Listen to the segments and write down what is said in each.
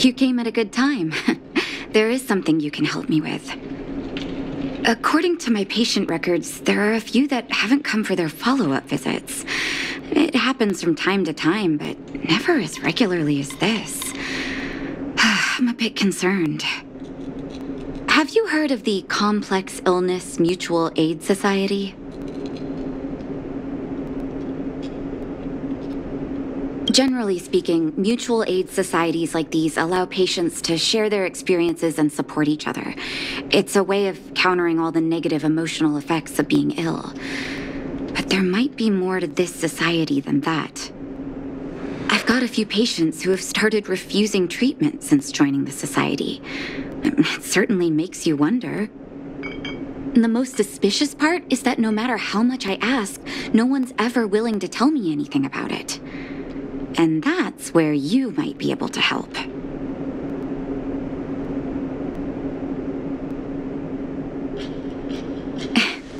You came at a good time. There is something you can help me with. According to my patient records, there are a few that haven't come for their follow-up visits. It happens from time to time, but never as regularly as this. I'm a bit concerned. Have you heard of the Complex Illness Mutual Aid Society? Generally speaking, mutual aid societies like these allow patients to share their experiences and support each other. It's a way of countering all the negative emotional effects of being ill. But there might be more to this society than that. I've got a few patients who have started refusing treatment since joining the society. It certainly makes you wonder. And the most suspicious part is that no matter how much I ask, no one's ever willing to tell me anything about it. And that's where you might be able to help.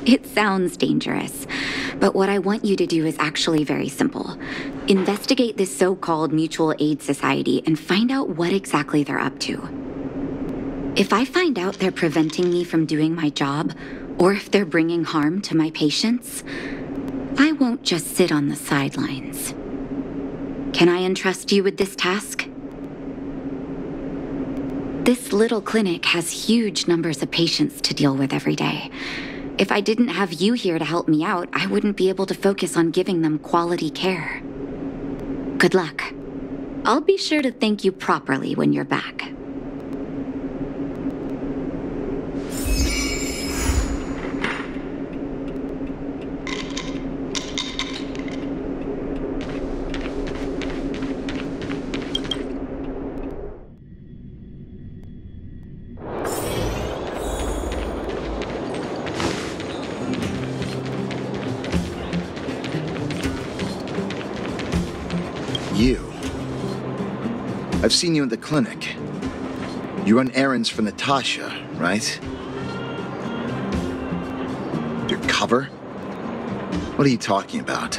It sounds dangerous, but what I want you to do is actually very simple. Investigate this so-called mutual aid society and find out what exactly they're up to. If I find out they're preventing me from doing my job, or if they're bringing harm to my patients, I won't just sit on the sidelines. Can I entrust you with this task? This little clinic has huge numbers of patients to deal with every day. If I didn't have you here to help me out, I wouldn't be able to focus on giving them quality care. Good luck. I'll be sure to thank you properly when you're back. I've seen you in the clinic. You run errands for Natasha, right? Your cover? What are you talking about?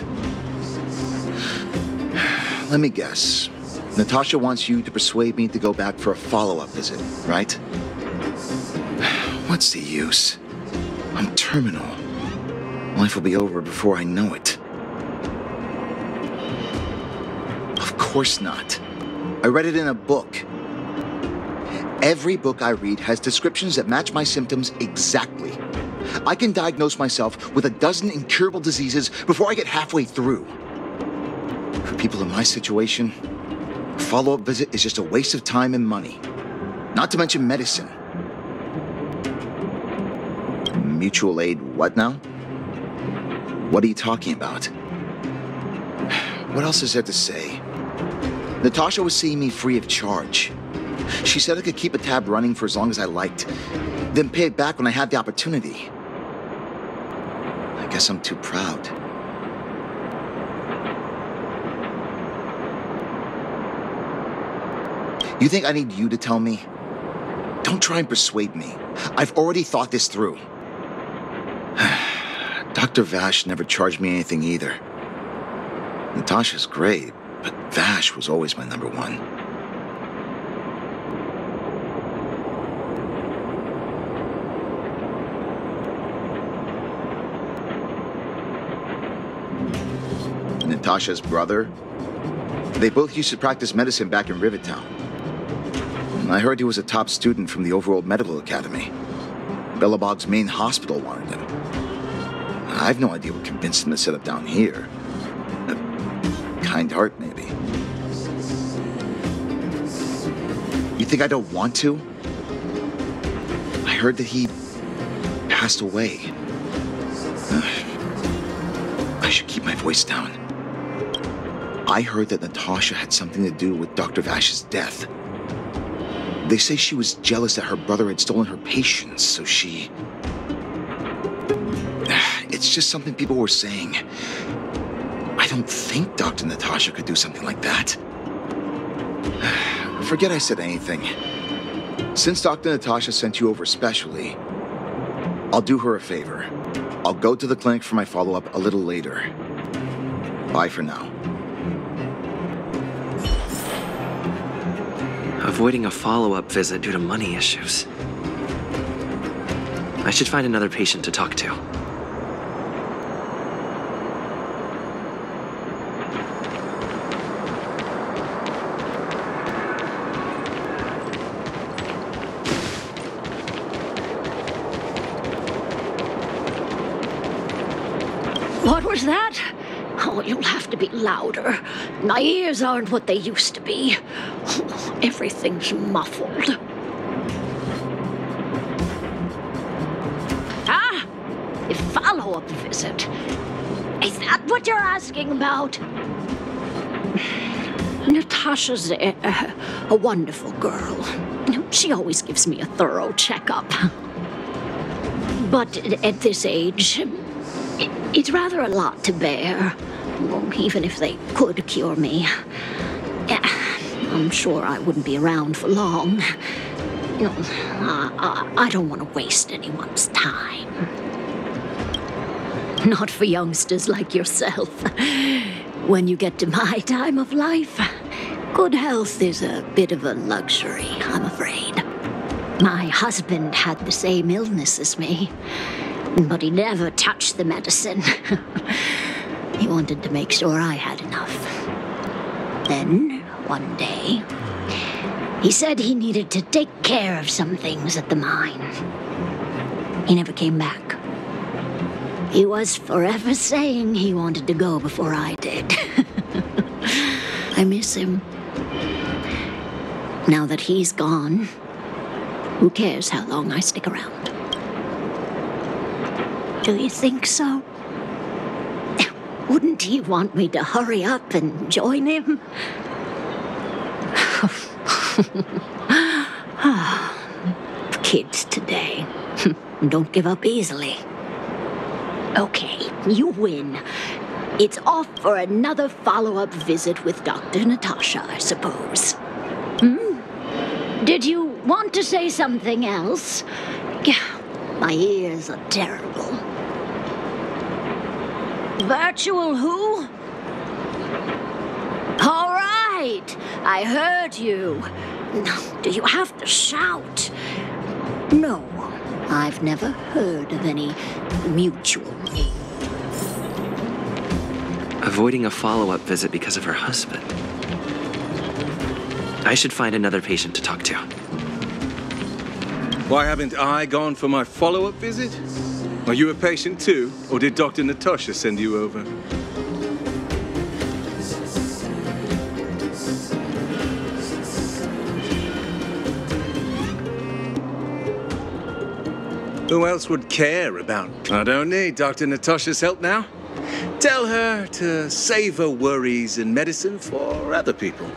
Let me guess. Natasha wants you to persuade me to go back for a follow-up visit, right? What's the use? I'm terminal. Life will be over before I know it. Of course not. I read it in a book. Every book I read has descriptions that match my symptoms exactly. I can diagnose myself with a dozen incurable diseases before I get halfway through. For people in my situation, a follow-up visit is just a waste of time and money. Not to mention medicine. Mutual aid what now? What are you talking about? What else is there to say? Natasha was seeing me free of charge. She said I could keep a tab running for as long as I liked, then pay it back when I had the opportunity. I guess I'm too proud. You think I need you to tell me? Don't try and persuade me. I've already thought this through. Dr. Vash never charged me anything either. Natasha's great, but Vash was always my number one. Natasha's brother? They both used to practice medicine back in Rivertown. I heard he was a top student from the Overworld Medical Academy. Bellabog's main hospital wanted him. I've no idea what convinced him to set up down here. Kind heart, maybe. You think I don't want to? I heard that he passed away. I should keep my voice down. I heard that Natasha had something to do with Dr. Vash's death. They say she was jealous that her brother had stolen her patients, so she... It's just something people were saying. I don't think Dr. Natasha could do something like that. Forget I said anything. Since Dr. Natasha sent you over specially, I'll do her a favor. I'll go to the clinic for my follow-up a little later. Bye for now. Avoiding a follow-up visit due to money issues. I should find another patient to talk to. What was that? Oh, you'll have to be louder. My ears aren't what they used to be. Everything's muffled. Ah! A follow-up visit. Is that what you're asking about? Natasha's a wonderful girl. She always gives me a thorough checkup. But at this age, it's rather a lot to bear. Well, even if they could cure me, I'm sure I wouldn't be around for long. No, I don't want to waste anyone's time. Not for youngsters like yourself. When you get to my time of life, good health is a bit of a luxury, I'm afraid. My husband had the same illness as me, but he never touched the medicine. He wanted to make sure I had enough. Then, one day, he said he needed to take care of some things at the mine. He never came back. He was forever saying he wanted to go before I did. I miss him. Now that he's gone, who cares how long I stick around? Do you think so? Wouldn't he want me to hurry up and join him? Kids today don't give up easily. Okay, you win. It's off for another follow-up visit with Dr. Natasha, I suppose. Did you want to say something else? My ears are terrible. Virtual who? All right, I heard you. Do you have to shout? No, I've never heard of any mutual aid. Avoiding a follow-up visit because of her husband. I should find another patient to talk to. Why haven't I gone for my follow-up visit? Are you a patient too, or did Dr. Natasha send you over? Who else would care about? I don't need Dr. Natasha's help now. Tell her to save her worries and medicine for other people.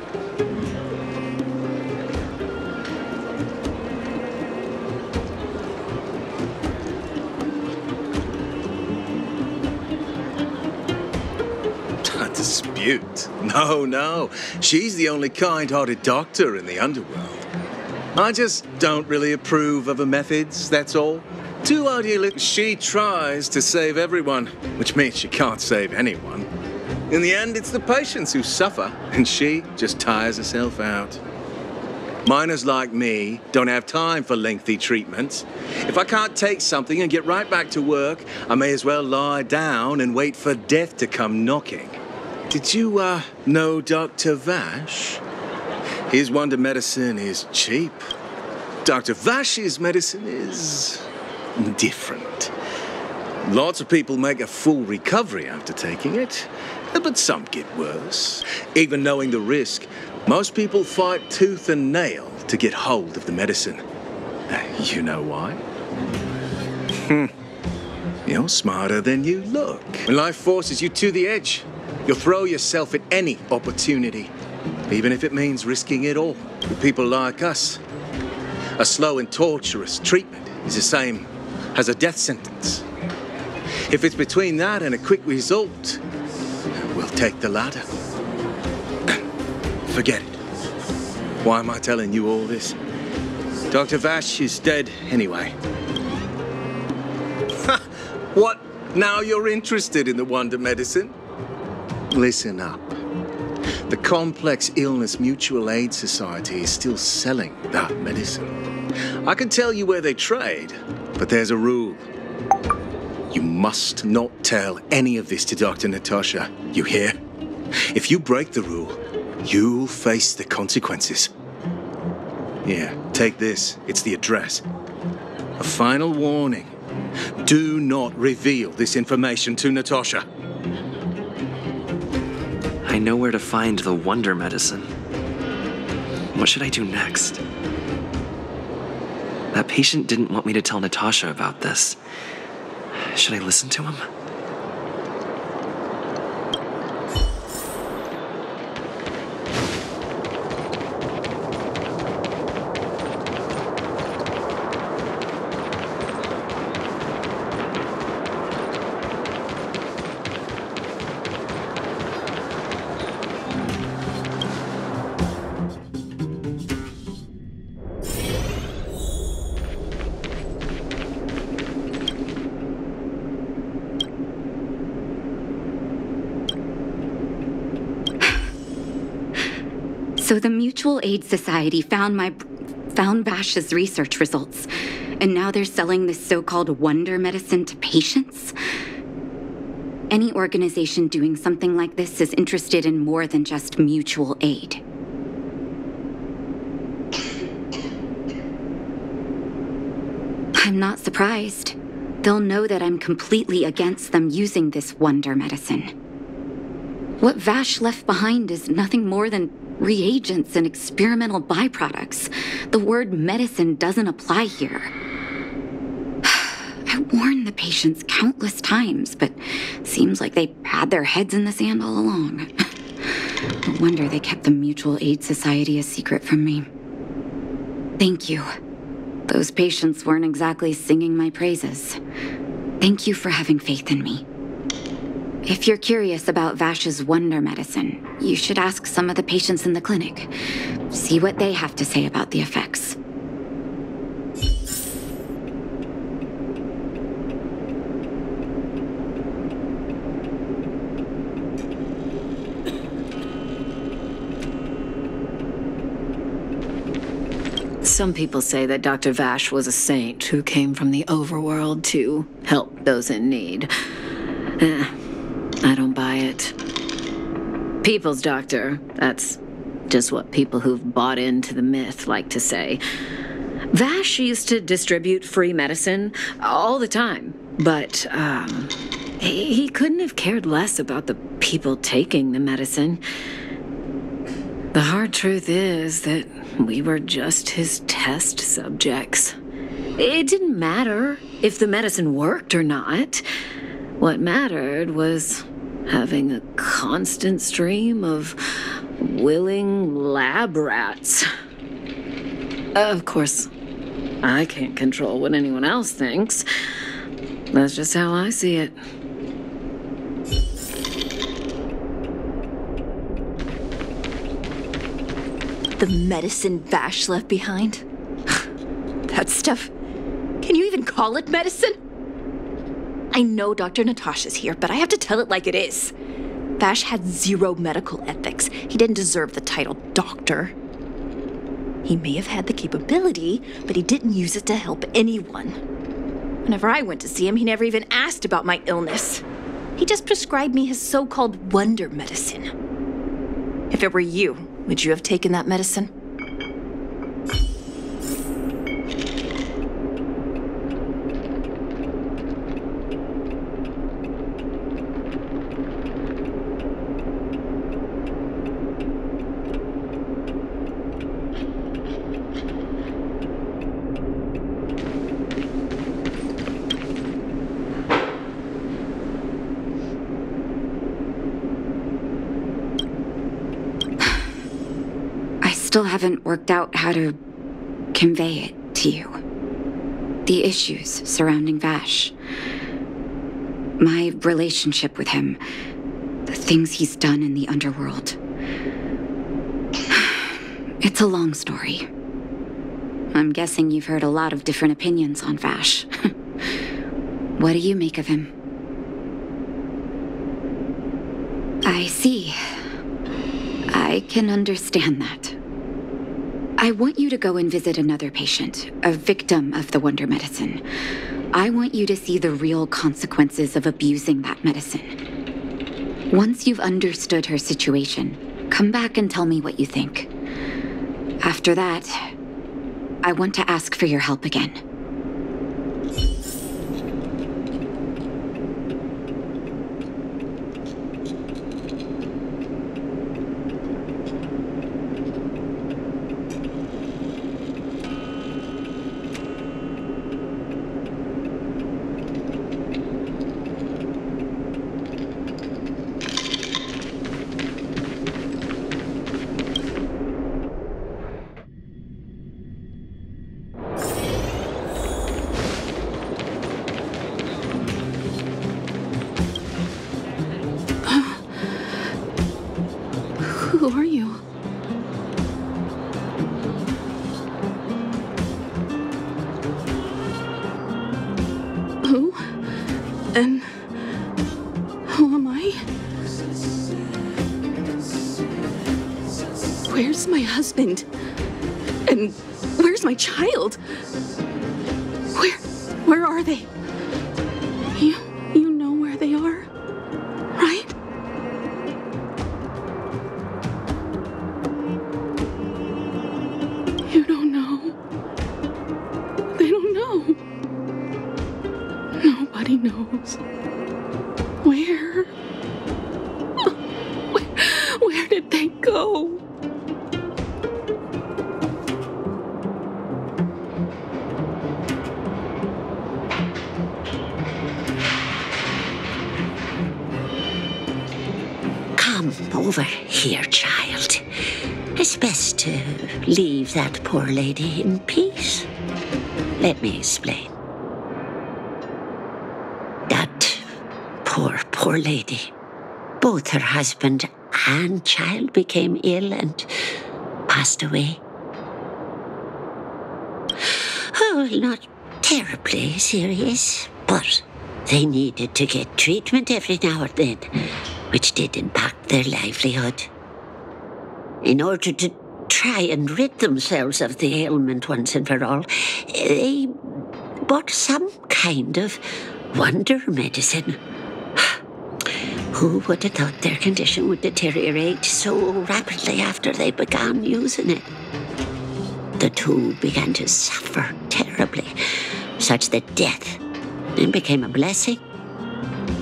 Dispute? No. She's the only kind-hearted doctor in the underworld. I just don't really approve of her methods, that's all. Too idealistic. She tries to save everyone, which means she can't save anyone. In the end, it's the patients who suffer, and she just tires herself out. Miners like me don't have time for lengthy treatments. If I can't take something and get right back to work, I may as well lie down and wait for death to come knocking. Did you, know Dr. Vash? His wonder medicine is cheap. Dr. Vash's medicine is different. Lots of people make a full recovery after taking it, but some get worse. Even knowing the risk, most people fight tooth and nail to get hold of the medicine. You know why? You're smarter than you look. When life forces you to the edge, you'll throw yourself at any opportunity, even if it means risking it all. For people like us, a slow and torturous treatment is the same as a death sentence. If it's between that and a quick result, we'll take the latter. Forget it. Why am I telling you all this? Dr. Vash is dead anyway. What? Now you're interested in the wonder medicine? Listen up. The Complex Illness Mutual Aid Society is still selling that medicine. I can tell you where they trade, but there's a rule. You must not tell any of this to Dr. Natasha, you hear? If you break the rule, you'll face the consequences. Here, take this. It's the address. A final warning. Do not reveal this information to Natasha. I know where to find the wonder medicine. What should I do next? That patient didn't want me to tell Natasha about this. Should I listen to him? So the Mutual Aid Society found Vash's research results, and now they're selling this so-called wonder medicine to patients? Any organization doing something like this is interested in more than just mutual aid. I'm not surprised. They'll know that I'm completely against them using this wonder medicine. What Vash left behind is nothing more than reagents and experimental byproducts. The word medicine doesn't apply here. I warned the patients countless times, but seems like they had their heads in the sand all along. No wonder they kept the Mutual Aid Society a secret from me. Thank you. Those patients weren't exactly singing my praises. Thank you for having faith in me. If you're curious about Vash's wonder medicine, you should ask some of the patients in the clinic. See what they have to say about the effects. Some people say that Dr. Vash was a saint who came from the overworld to help those in need. I don't buy it. People's doctor, that's just what people who've bought into the myth like to say. Vash used to distribute free medicine all the time, but he couldn't have cared less about the people taking the medicine. The hard truth is that we were just his test subjects. It didn't matter if the medicine worked or not. What mattered was having a constant stream of willing lab rats. Of course, I can't control what anyone else thinks. That's just how I see it. The medicine Vash left behind? That stuff... Can you even call it medicine? I know Dr. Natasha's here, but I have to tell it like it is. Vash had zero medical ethics. He didn't deserve the title doctor. He may have had the capability, but he didn't use it to help anyone. Whenever I went to see him, he never even asked about my illness. He just prescribed me his so-called wonder medicine. If it were you, would you have taken that medicine? Still haven't worked out how to convey it to you. The issues surrounding Vash. My relationship with him. The things he's done in the underworld. It's a long story. I'm guessing you've heard a lot of different opinions on Vash. What do you make of him? I see. I I can understand that. I want you to go and visit another patient, a victim of the wonder medicine. I want you to see the real consequences of abusing that medicine. Once you've understood her situation, come back and tell me what you think. After that, I want to ask for your help again. Who are you? Who? And who am I? Where's my husband? And where's my child? Where are they? You know where they are, right? You don't know. They don't know. Nobody knows. Where? Where did they go? Come over here, child. It's best to leave that poor lady in peace. Let me explain. That poor lady. Both her husband and child became ill and passed away. Oh, not terribly serious, but they needed to get treatment every now and then, which did impact their livelihood. In order to try and rid themselves of the ailment once and for all, they bought some kind of wonder medicine. Who would have thought their condition would deteriorate so rapidly after they began using it? The two began to suffer terribly, such that death then became a blessing.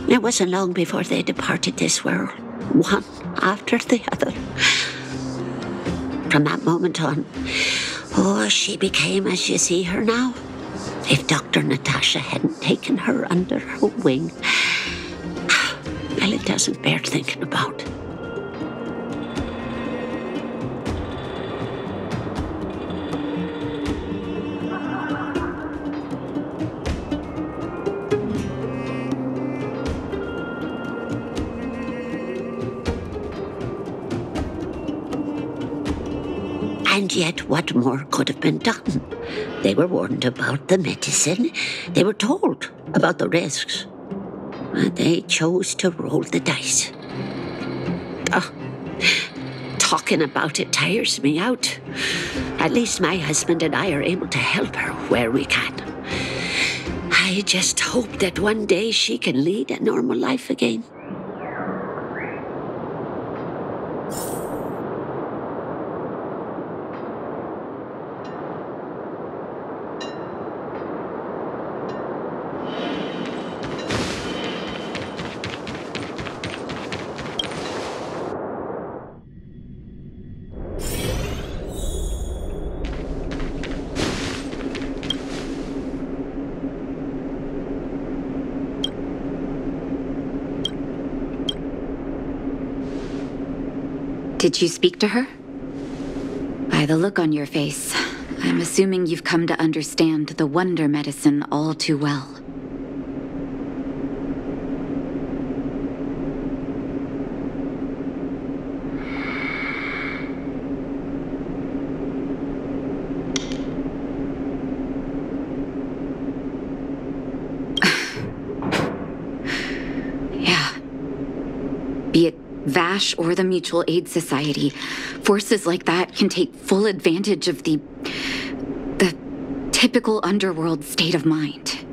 It wasn't long before they departed this world, one after the other. From that moment on, she became as you see her now. If Dr. Natasha hadn't taken her under her wing, well, it doesn't bear thinking about. And yet, what more could have been done? They were warned about the medicine. They were told about the risks. And they chose to roll the dice. Talking about it tires me out. At least my husband and I are able to help her where we can. I just hope that one day she can lead a normal life again. Did you speak to her? By the look on your face, I'm assuming you've come to understand the wonder medicine all too well. Vash or the Mutual Aid Society, forces like that can take full advantage of the typical underworld state of mind.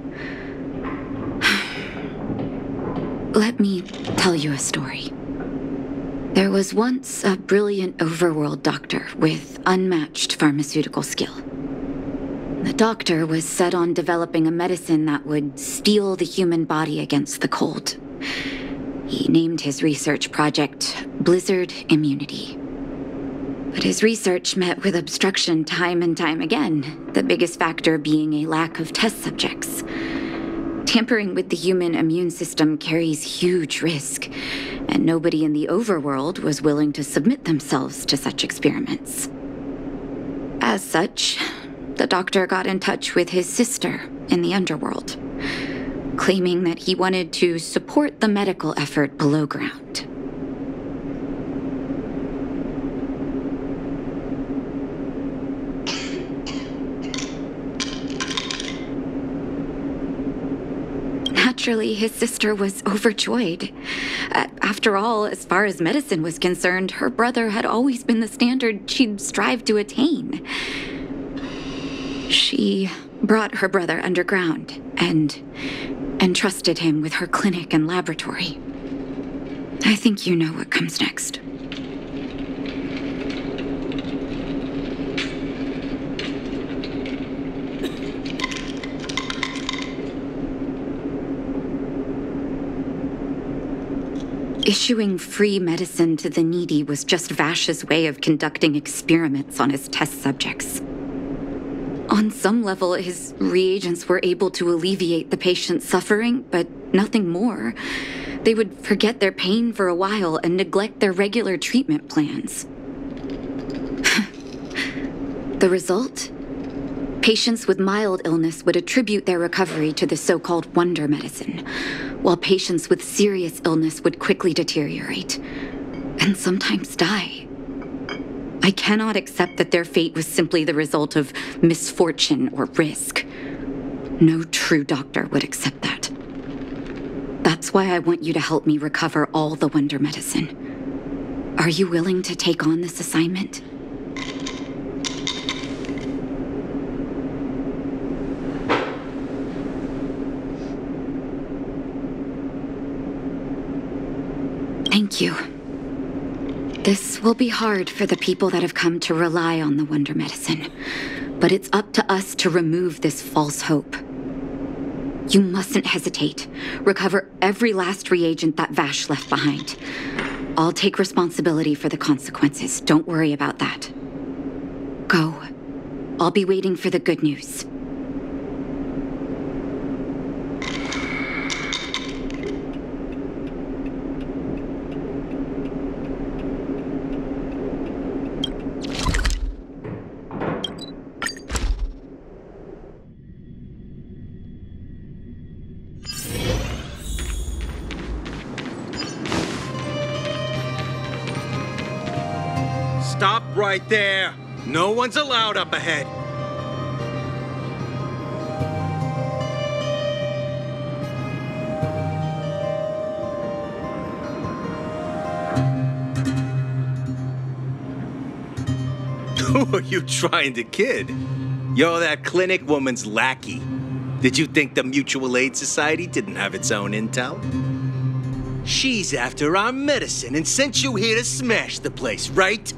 Let me tell you a story. There was once a brilliant overworld doctor with unmatched pharmaceutical skill. The doctor was set on developing a medicine that would steel the human body against the cold. He named his research project Blizzard Immunity. But his research met with obstruction time and time again, the biggest factor being a lack of test subjects. Tampering with the human immune system carries huge risk, and nobody in the overworld was willing to submit themselves to such experiments. As such, the doctor got in touch with his sister in the underworld, claiming that he wanted to support the medical effort below ground. Naturally, his sister was overjoyed. After all, as far as medicine was concerned, her brother had always been the standard she'd strived to attain. She brought her brother underground and entrusted him with her clinic and laboratory. I think you know what comes next. Issuing free medicine to the needy was just Vash's way of conducting experiments on his test subjects. On some level, his reagents were able to alleviate the patient's suffering, but nothing more. They would forget their pain for a while and neglect their regular treatment plans. The result? Patients with mild illness would attribute their recovery to the so-called wonder medicine, while patients with serious illness would quickly deteriorate, and sometimes die. I cannot accept that their fate was simply the result of misfortune or risk. No true doctor would accept that. That's why I want you to help me recover all the wonder medicine. Are you willing to take on this assignment? Thank you. This will be hard for the people that have come to rely on the wonder medicine, but it's up to us to remove this false hope. You mustn't hesitate. Recover every last reagent that Vash left behind. I'll take responsibility for the consequences. Don't worry about that. Go. I'll be waiting for the good news. Stop right there! No one's allowed up ahead! Who are you trying to kid? You're that clinic woman's lackey. Did you think the Mutual Aid Society didn't have its own intel? She's after our medicine and sent you here to smash the place, right?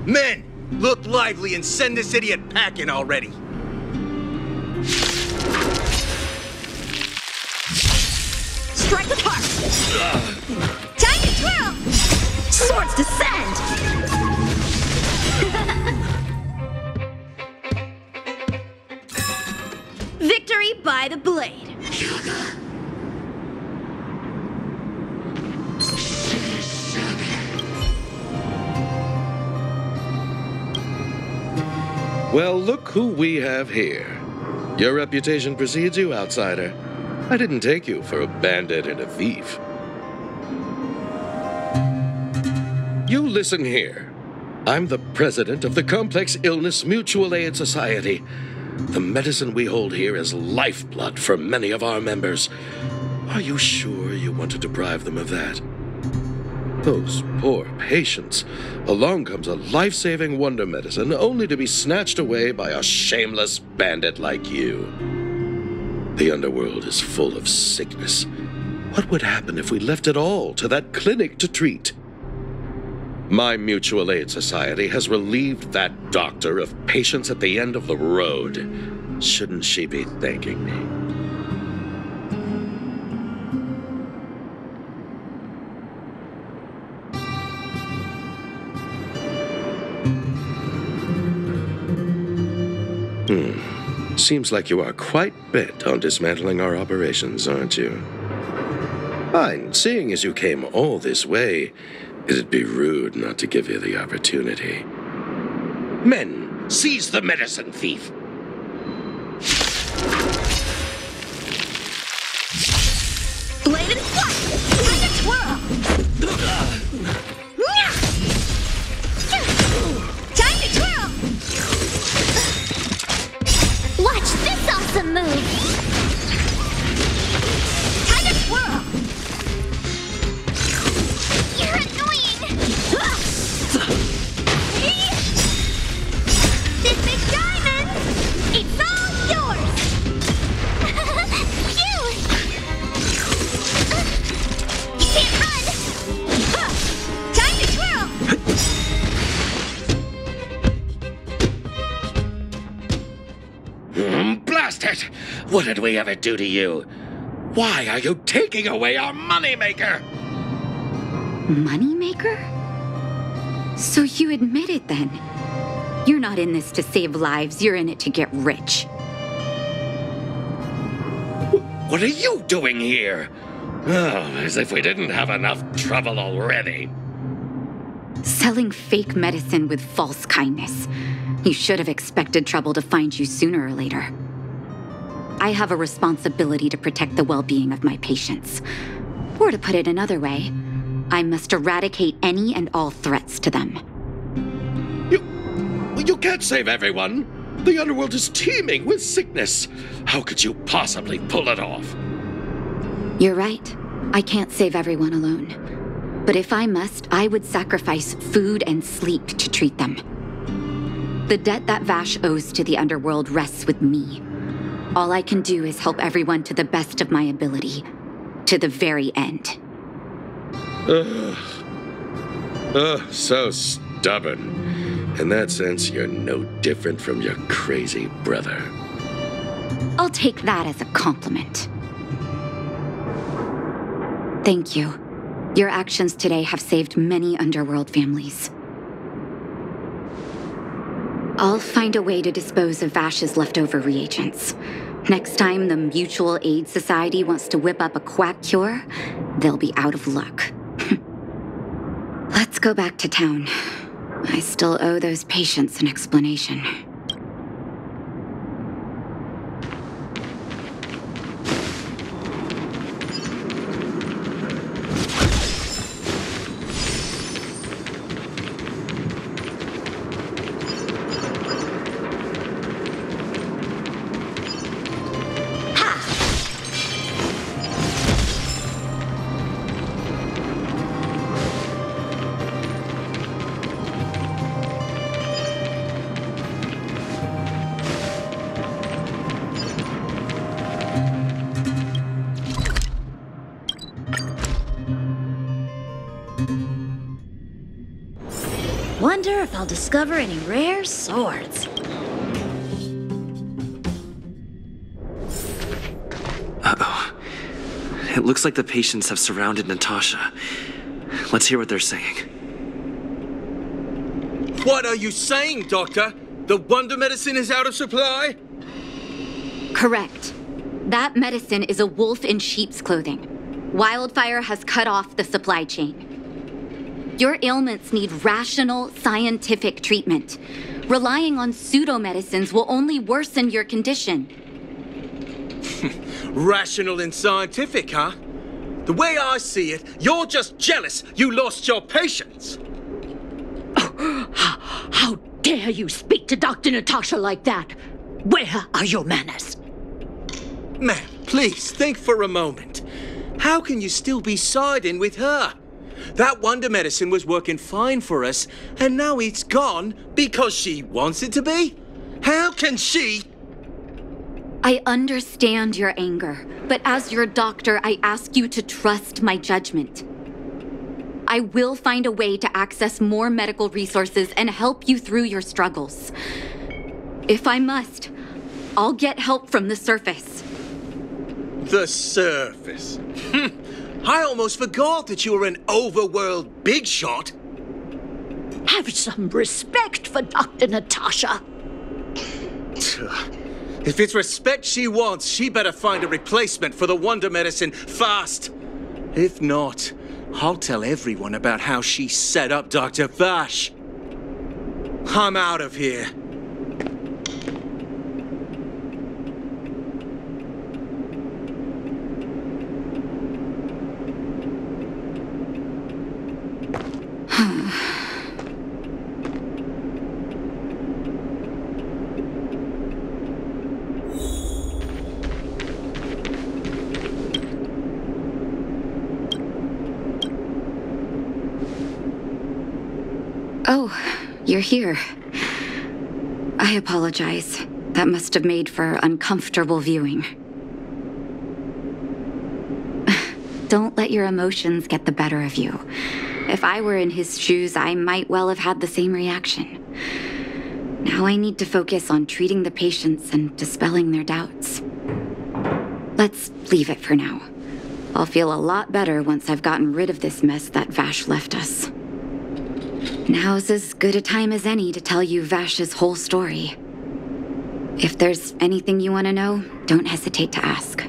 Men, look lively and send this idiot packing already. Strike with heart! Time to twirl! Swords descend! Victory by the blade. Well, look who we have here. Your reputation precedes you, outsider. I didn't take you for a bandit and a thief. You listen here. I'm the president of the Complex Illness Mutual Aid Society. The medicine we hold here is lifeblood for many of our members. Are you sure you want to deprive them of that? Those poor patients. Along comes a life-saving wonder medicine only to be snatched away by a shameless bandit like you. The underworld is full of sickness. What would happen if we left it all to that clinic to treat? My mutual aid society has relieved that doctor of patients at the end of the road. Shouldn't she be thanking me? Seems like you are quite bent on dismantling our operations, aren't you? Fine. Seeing as you came all this way, it'd be rude not to give you the opportunity. Men, seize the medicine thief! Blade and flash! Time to twirl! Time to twirl! Watch this awesome move! Time to twirl! You're annoying! This big diamond! It's all yours! You! You can't run! Time to twirl! Blast it! What did we ever do to you? Why are you taking away our moneymaker? Moneymaker? So you admit it then? You're not in this to save lives, you're in it to get rich. What are you doing here? Oh, as if we didn't have enough trouble already. Selling fake medicine with false kindness. You should have expected trouble to find you sooner or later. I have a responsibility to protect the well-being of my patients. Or to put it another way, I must eradicate any and all threats to them. You can't save everyone. The underworld is teeming with sickness. How could you possibly pull it off? You're right. I can't save everyone alone. But if I must, I would sacrifice food and sleep to treat them. The debt that Vash owes to the underworld rests with me. All I can do is help everyone to the best of my ability. To the very end. So stubborn. In that sense, you're no different from your crazy brother. I'll take that as a compliment. Thank you. Your actions today have saved many underworld families. I'll find a way to dispose of Vash's leftover reagents. Next time the Mutual Aid Society wants to whip up a quack cure, they'll be out of luck. Let's go back to town. I still owe those patients an explanation. Wonder if I'll discover any rare swords. Uh-oh. It looks like the patients have surrounded Natasha. Let's hear what they're saying. What are you saying, Doctor? The wonder medicine is out of supply? Correct. That medicine is a wolf in sheep's clothing. Wildfire has cut off the supply chain. Your ailments need rational, scientific treatment. Relying on pseudo-medicines will only worsen your condition. Rational and scientific, huh? The way I see it, you're just jealous you lost your patients. How dare you speak to Dr. Natasha like that? Where are your manners? Ma'am, please think for a moment. How can you still be siding with her? That wonder medicine was working fine for us, and now it's gone because she wants it to be? How can she? I understand your anger, but as your doctor, I ask you to trust my judgment. I will find a way to access more medical resources and help you through your struggles. If I must, I'll get help from the surface. The surface? I almost forgot that you were an overworld big shot. Have some respect for Dr. Natasha. If it's respect she wants, she better find a replacement for the wonder medicine fast. If not, I'll tell everyone about how she set up Dr. Vash. I'm out of here. Oh, you're here. I apologize. That must have made for uncomfortable viewing. Don't let your emotions get the better of you. If I were in his shoes, I might well have had the same reaction. Now I need to focus on treating the patients and dispelling their doubts. Let's leave it for now. I'll feel a lot better once I've gotten rid of this mess that Vash left us. Now's as good a time as any to tell you Vash's whole story. If there's anything you want to know, don't hesitate to ask.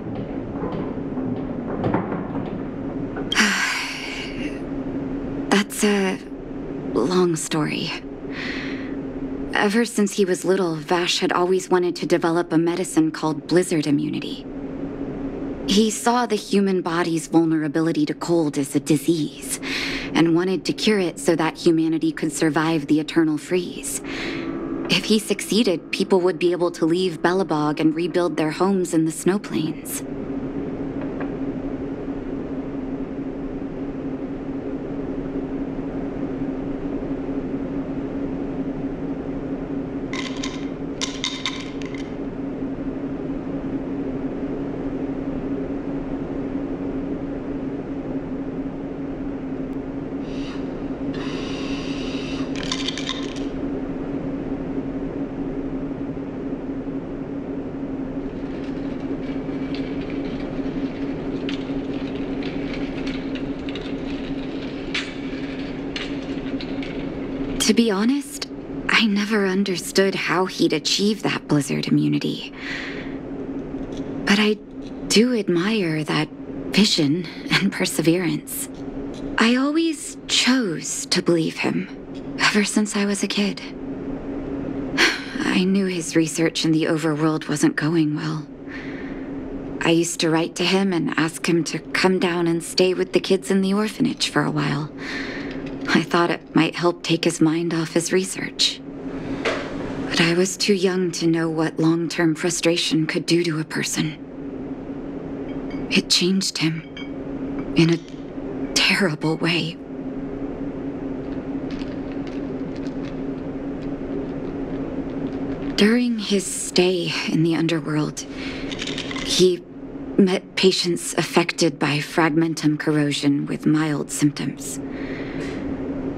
That's a long story. Ever since he was little, Vash had always wanted to develop a medicine called blizzard immunity. He saw the human body's vulnerability to cold as a disease, and wanted to cure it so that humanity could survive the eternal freeze. If he succeeded, people would be able to leave Belobog and rebuild their homes in the snow plains. To be honest, I never understood how he'd achieve that blizzard immunity. But I do admire that vision and perseverance. I always chose to believe him, ever since I was a kid. I knew his research in the overworld wasn't going well. I used to write to him and ask him to come down and stay with the kids in the orphanage for a while. I thought it might help take his mind off his research. But I was too young to know what long-term frustration could do to a person. It changed him in a terrible way. During his stay in the underworld, he met patients affected by fragmentum corrosion with mild symptoms.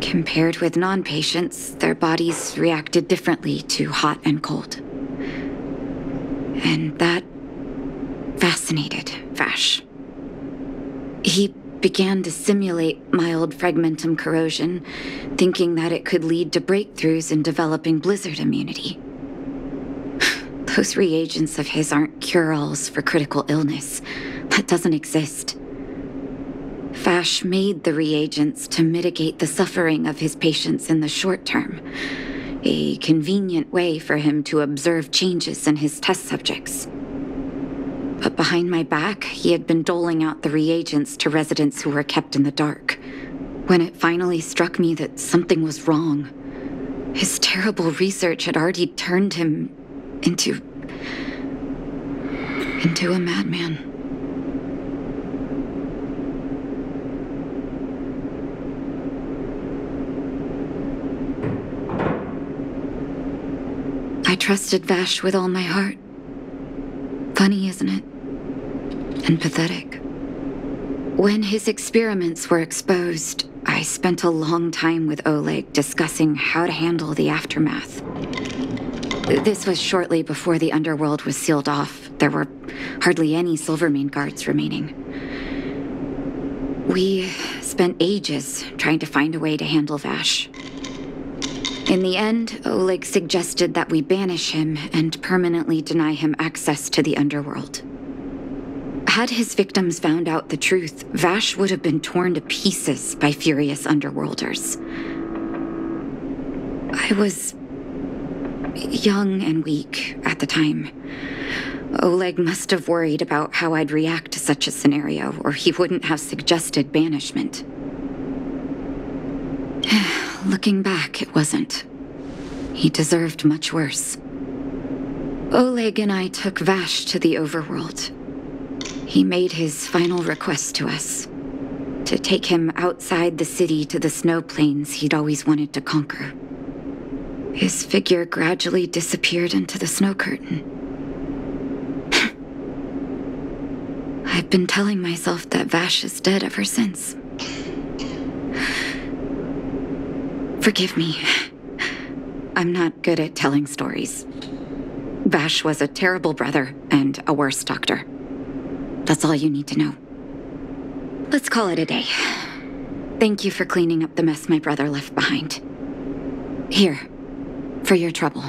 Compared with non-patients, their bodies reacted differently to hot and cold. And that fascinated Vash. He began to simulate mild fragmentum corrosion, thinking that it could lead to breakthroughs in developing blizzard immunity. Those reagents of his aren't cure-alls for critical illness. That doesn't exist. Vash made the reagents to mitigate the suffering of his patients in the short term, a convenient way for him to observe changes in his test subjects. But behind my back, he had been doling out the reagents to residents who were kept in the dark. When it finally struck me that something was wrong, his terrible research had already turned him into a madman. trusted Vash with all my heart. Funny, isn't it? And pathetic. When his experiments were exposed, I spent a long time with Oleg discussing how to handle the aftermath. This was shortly before the underworld was sealed off. There were hardly any Silvermane guards remaining. We spent ages trying to find a way to handle Vash. In the end, Oleg suggested that we banish him and permanently deny him access to the underworld. Had his victims found out the truth, Vash would have been torn to pieces by furious underworlders. I was young and weak at the time. Oleg must have worried about how I'd react to such a scenario, or he wouldn't have suggested banishment. Looking back, it wasn't. He deserved much worse. Oleg and I took Vash to the overworld. He made his final request to us, to take him outside the city to the snow plains he'd always wanted to conquer. His figure gradually disappeared into the snow curtain. I've been telling myself that Vash is dead ever since. Forgive me. I'm not good at telling stories. Vash was a terrible brother and a worse doctor. That's all you need to know. Let's call it a day. Thank you for cleaning up the mess my brother left behind. Here, for your trouble.